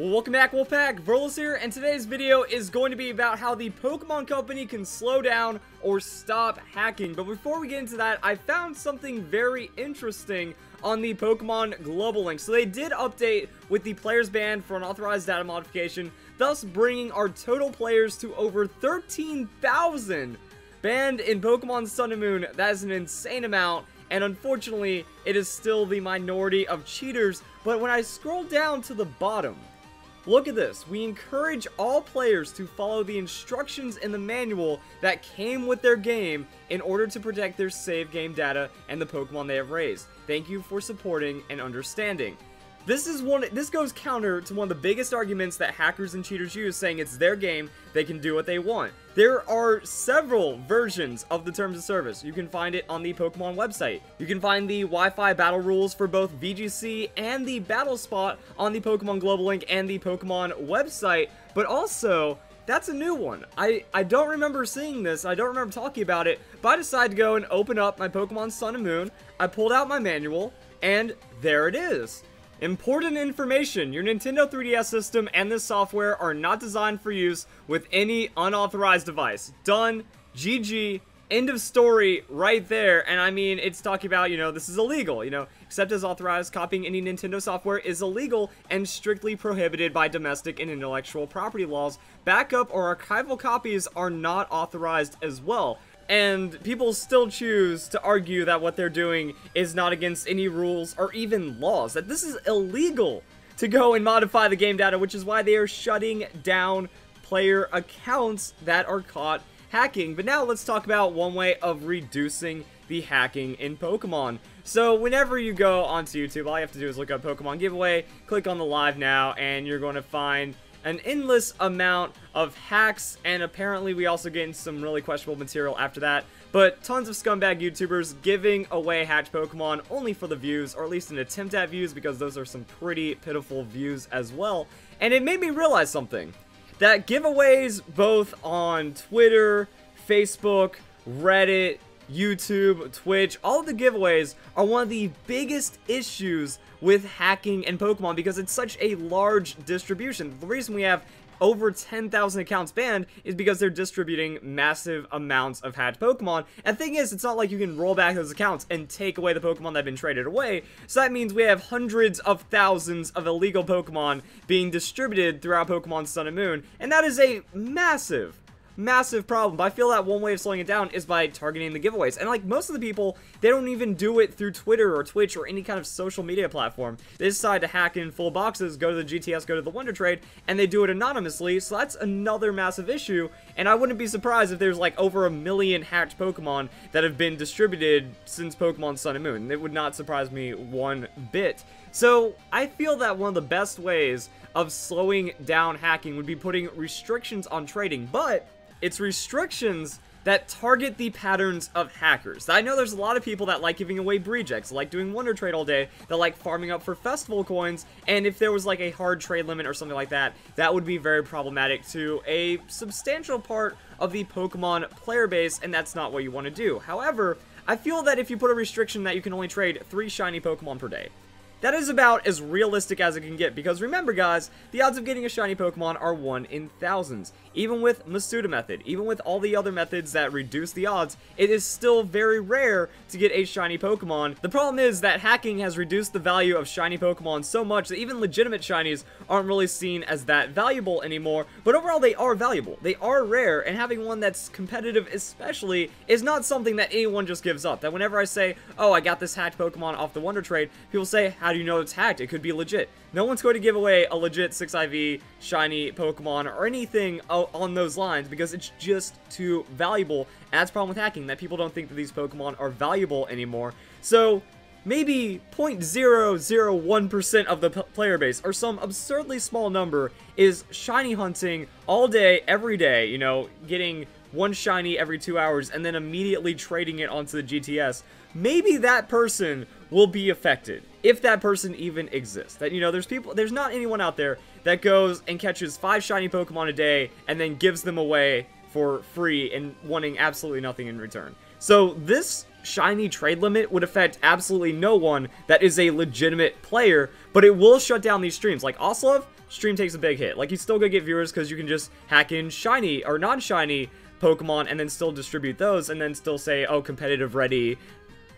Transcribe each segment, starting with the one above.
Well, welcome back, Wolfpack. Verlis here, and today's video is going to be about how the Pokemon Company can slow down or stop hacking. But before we get into that, I found something very interesting on the Pokemon Global Link. So they did update with the players banned for unauthorized data modification, thus bringing our total players to over 13,000 banned in Pokemon Sun and Moon. That is an insane amount. And unfortunately, it is still the minority of cheaters. But when I scroll down to the bottom, look at this. We encourage all players to follow the instructions in the manual that came with their game in order to protect their save game data and the Pokemon they have raised. Thank you for supporting and understanding. This goes counter to one of the biggest arguments that hackers and cheaters use, saying it's their game, they can do what they want. There are several versions of the terms of service. You can find it on the Pokemon website. You can find the Wi-Fi battle rules for both VGC and the battle spot on the Pokemon Global Link and the Pokemon website, but also that's a new one. I don't remember seeing this. I don't remember talking about it, but I decided to go and open up my Pokemon Sun and Moon. I pulled out my manual, and there it is. Important information. Your Nintendo 3DS system and this software are not designed for use with any unauthorized device. Done. GG. End of story right there. And I mean, it's talking about, this is illegal, except as authorized, copying any Nintendo software is illegal and strictly prohibited by domestic and intellectual property laws. Backup or archival copies are not authorized as well. And people still choose to argue that what they're doing is not against any rules or even laws. That this is illegal to go and modify the game data, which is why they are shutting down player accounts that are caught hacking. But now let's talk about one way of reducing the hacking in Pokemon. So whenever you go onto YouTube, all you have to do is look up Pokemon giveaway, click on the live now, and you're going to find an endless amount of hacks, and apparently we also get into some really questionable material after that, but tons of scumbag YouTubers giving away hacked Pokemon only for the views, or at least an attempt at views, because those are some pretty pitiful views as well. And it made me realize something, that giveaways both on Twitter, Facebook, Reddit, YouTube, Twitch, all of the giveaways are one of the biggest issues with hacking and Pokemon because it's such a large distribution. The reason we have over 10,000 accounts banned is because they're distributing massive amounts of hacked Pokemon. And the thing is, it's not like you can roll back those accounts and take away the Pokemon that have been traded away. So that means we have hundreds of thousands of illegal Pokemon being distributed throughout Pokemon Sun and Moon. And that is a massive problem. But I feel that one way of slowing it down is by targeting the giveaways. And like most of the people, they don't even do it through Twitter or Twitch or any kind of social media platform. They decide to hack in full boxes, go to the GTS, go to the Wonder Trade, and they do it anonymously. So that's another massive issue. And I wouldn't be surprised if there's like over 1 million hacked Pokemon that have been distributed since Pokemon Sun and Moon. It would not surprise me one bit. So I feel that one of the best ways of slowing down hacking would be putting restrictions on trading, but it's restrictions that target the patterns of hackers. I know there's a lot of people that like giving away Breejects, like doing Wonder Trade all day, that like farming up for festival coins, and if there was like a hard trade limit or something like that, that would be very problematic to a substantial part of the Pokemon player base, and that's not what you want to do. However, I feel that if you put a restriction that you can only trade 3 shiny Pokemon per day, that is about as realistic as it can get, because remember guys, the odds of getting a shiny Pokemon are 1 in thousands. Even with Masuda method, even with all the other methods that reduce the odds, it is still very rare to get a shiny Pokemon. The problem is that hacking has reduced the value of shiny Pokemon so much that even legitimate shinies aren't really seen as that valuable anymore, but overall they are valuable. They are rare, and having one that's competitive especially is not something that anyone just gives up. That whenever I say, oh, I got this hacked Pokemon off the Wonder Trade, people say, how do you know it's hacked? It could be legit. No one's going to give away a legit 6IV shiny Pokemon or anything on those lines because it's just too valuable. And that's the problem with hacking, that people don't think that these Pokemon are valuable anymore. So maybe 0.001% of the player base, or some absurdly small number, is shiny hunting all day, every day, getting 1 shiny every 2 hours and then immediately trading it onto the GTS. Maybe that person will be affected, if that person even exists. That, there's not anyone out there that goes and catches 5 shiny Pokemon a day and then gives them away for free and wanting absolutely nothing in return. So this shiny trade limit would affect absolutely no one that is a legitimate player, but it will shut down these streams. Like Oslov, stream takes a big hit. Like, you still gonna get viewers because you can just hack in shiny or non-shiny Pokemon and then still distribute those and then still say, oh, competitive ready,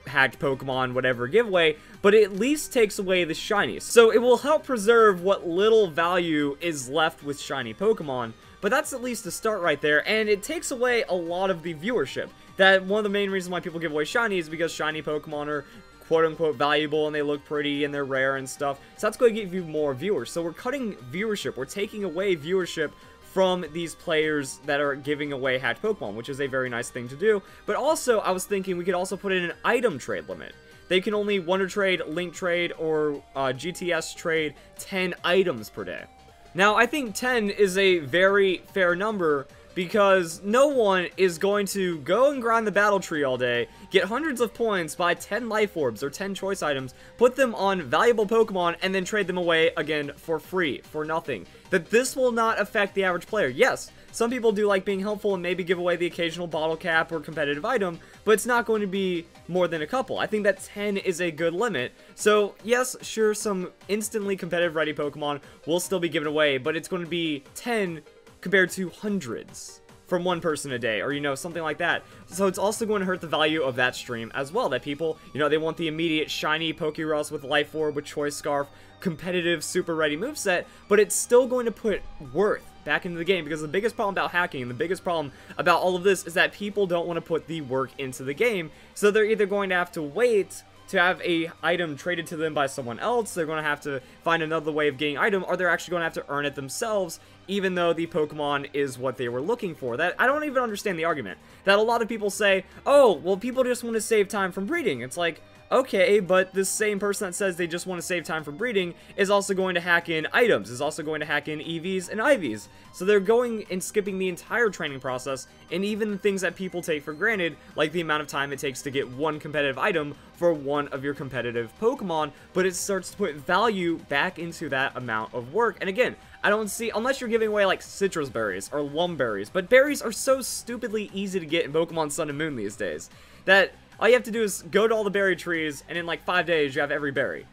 hacked Pokemon, whatever giveaway, but it at least takes away the shinies. So it will help preserve what little value is left with shiny Pokemon, but that's at least a start right there, and it takes away a lot of the viewership. That one of the main reasons why people give away shiny is because shiny Pokemon are quote-unquote valuable and they look pretty and they're rare and stuff, so that's going to give you more viewers. So we're cutting viewership, we're taking away viewership from these players that are giving away hatched Pokemon, which is a very nice thing to do. But also, I was thinking we could also put in an item trade limit. They can only Wonder Trade, Link Trade, or GTS trade 10 items per day. Now, I think 10 is a very fair number because no one is going to go and grind the battle tree all day, get hundreds of points, buy 10 life orbs or 10 choice items, put them on valuable Pokemon, and then trade them away again for free, for nothing. That this will not affect the average player. Yes, some people do like being helpful and maybe give away the occasional bottle cap or competitive item, but it's not going to be more than a couple. I think that 10 is a good limit. So yes, sure, some instantly competitive ready Pokemon will still be given away, but it's going to be 10 compared to hundreds from one person a day, or, you know, something like that. So it's also going to hurt the value of that stream as well, that people, you know, they want the immediate shiny Pokéross with Life Orb, with Choice Scarf, competitive, super ready moveset, but it's still going to put worth back into the game, because the biggest problem about hacking, and the biggest problem about all of this, is that people don't want to put the work into the game, so they're either going to have to wait to have a item traded to them by someone else, they're going to have to find another way of getting item, or they're actually going to have to earn it themselves, even though the Pokemon is what they were looking for. That I don't even understand the argument. That a lot of people say, oh, well, people just want to save time from breeding. It's like, okay, but this same person that says they just want to save time from breeding is also going to hack in items, is also going to hack in EVs and IVs. So they're going and skipping the entire training process, and even the things that people take for granted, like the amount of time it takes to get one competitive item for one of your competitive Pokemon, but it starts to put value back into that amount of work. And again, I don't see, unless you're giving away like citrus berries or lum berries, but berries are so stupidly easy to get in Pokemon Sun and Moon these days, that all you have to do is go to all the berry trees, and in like 5 days, you have every berry.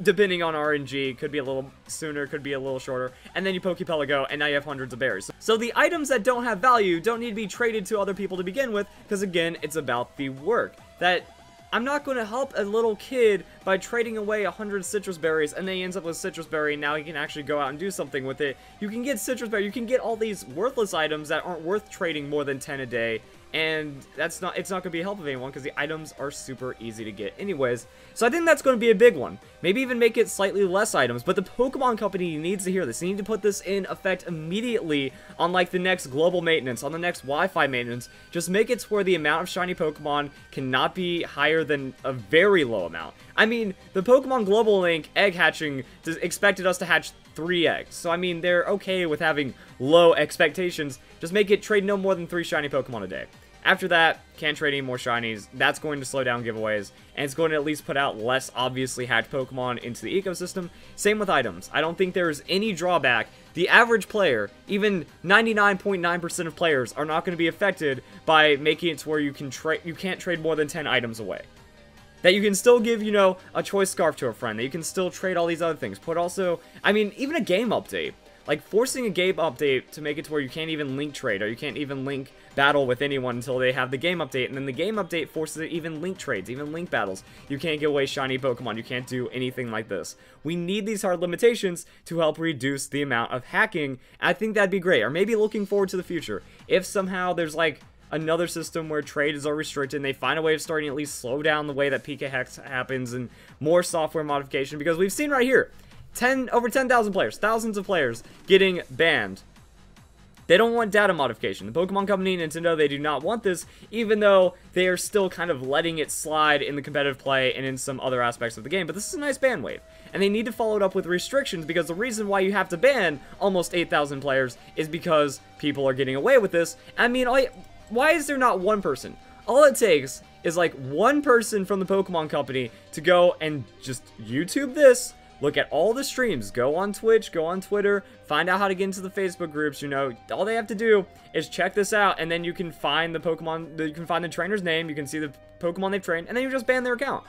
Depending on RNG, could be a little sooner, could be a little shorter, and then you Pokepelago, and now you have hundreds of berries. So the items that don't have value don't need to be traded to other people to begin with, because again, it's about the work. That I'm not going to help a little kid by trading away 100 citrus berries, and then he ends up with citrus berry, and now he can actually go out and do something with it. You can get citrus berry, you can get all these worthless items that aren't worth trading more than 10 a day, and it's not going to be a help of anyone because the items are super easy to get anyways. So I think that's going to be a big one. Maybe even make it slightly less items, but the Pokemon Company needs to hear this. They need to put this in effect immediately on like the next global maintenance, on the next Wi-Fi maintenance. Just make it to where the amount of shiny Pokemon cannot be higher than a very low amount. I mean, the Pokemon Global Link egg hatching expected us to hatch 3 eggs. So I mean, they're okay with having low expectations. Just make it trade no more than 3 shiny Pokemon a day. After that, can't trade any more shinies. That's going to slow down giveaways, and it's going to at least put out less obviously hatched Pokemon into the ecosystem. Same with items. I don't think there's any drawback. The average player, even 99.9% of players, are not going to be affected by making it to where you can't trade more than 10 items away. That you can still give, you know, a choice scarf to a friend. That you can still trade all these other things. Put also, I mean, even a game update. Like, forcing a game update to make it to where you can't even link trade, or you can't even link battle with anyone until they have the game update, and then the game update forces it even link trades, even link battles. You can't give away shiny Pokemon, you can't do anything like this. We need these hard limitations to help reduce the amount of hacking. I think that'd be great, or maybe looking forward to the future. If somehow there's, like, another system where trades are restricted and they find a way of starting to at least slow down the way that PK Hex happens, and more software modification, because we've seen right here, over 10,000 players, thousands of players getting banned. They don't want data modification. The Pokemon Company and Nintendo, they do not want this, even though they are still kind of letting it slide in the competitive play and in some other aspects of the game. But this is a nice ban wave. And they need to follow it up with restrictions, because the reason why you have to ban almost 8,000 players is because people are getting away with this. I mean, why is there not one person? All it takes is like one person from the Pokemon Company to go and just YouTube this, look at all the streams, go on Twitch, go on Twitter, find out how to get into the Facebook groups, you know, all they have to do is check this out, and then you can find the Pokemon, you can find the trainer's name, you can see the Pokemon they've trained, and then you just ban their account.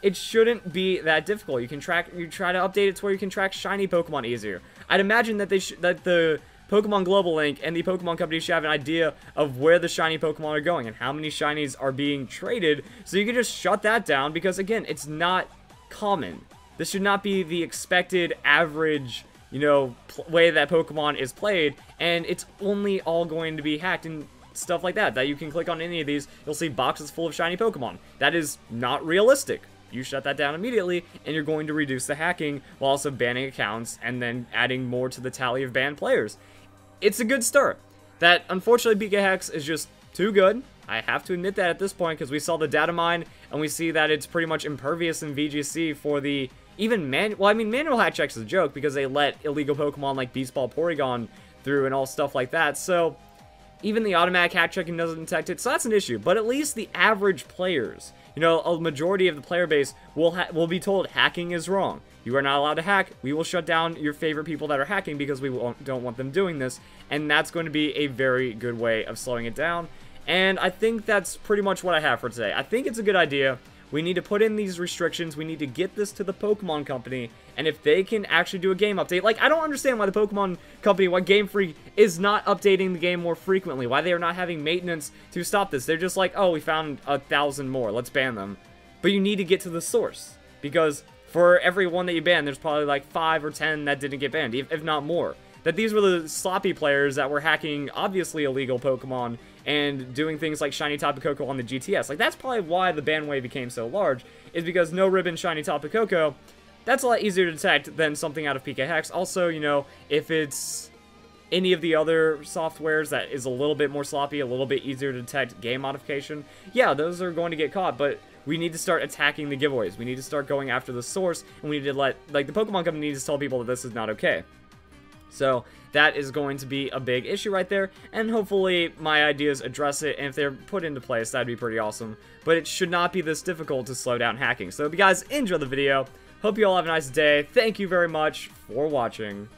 it shouldn't be that difficult. You try to update it to where you can track shiny Pokemon easier. I'd imagine that the Pokemon Global Link and the Pokemon Company should have an idea of where the shiny Pokemon are going and how many shinies are being traded, so you can just shut that down, because again, it's not common. This should not be the expected average, you know, way that Pokemon is played, and it's only all going to be hacked and stuff like that you can click on any of these, you'll see boxes full of shiny Pokemon. That is not realistic. You shut that down immediately, and you're going to reduce the hacking while also banning accounts and then adding more to the tally of banned players. It's a good start. That, unfortunately, PK Hex is just too good. I have to admit that at this point, because we saw the data mine, and we see that it's pretty much impervious in VGC for the even manual hack checks is a joke, because they let illegal Pokemon like Beast Ball, Porygon through and all stuff like that, so even the automatic hack checking doesn't detect it, so that's an issue. But at least the average players, you know, a majority of the player base will be told hacking is wrong. You are not allowed to hack. We will shut down your favorite people that are hacking because we don't want them doing this. And that's going to be a very good way of slowing it down. And I think that's pretty much what I have for today. I think it's a good idea. We need to put in these restrictions. We need to get this to the Pokemon Company. And if they can actually do a game update, like, I don't understand why the Pokemon Company, why Game Freak is not updating the game more frequently. Why they are not having maintenance to stop this. They're just like, oh, we found 1,000 more. Let's ban them. But you need to get to the source. Because for every one that you ban, there's probably like 5 or 10 that didn't get banned, if not more. That these were the sloppy players that were hacking obviously illegal Pokemon and doing things like Shiny Tapu Koko on the GTS. Like, that's probably why the ban wave became so large, is because no ribbon Shiny Tapu Koko, that's a lot easier to detect than something out of PK Hex. Also, you know, if it's any of the other softwares that is a little bit more sloppy, a little bit easier to detect game modification, yeah, those are going to get caught, but we need to start attacking the giveaways. We need to start going after the source, and we need to let, like, the Pokemon Company needs to tell people that this is not okay. So that is going to be a big issue right there, and hopefully my ideas address it, and if they're put into place, that'd be pretty awesome. But it should not be this difficult to slow down hacking. So if you guys enjoyed the video, hope you all have a nice day. Thank you very much for watching.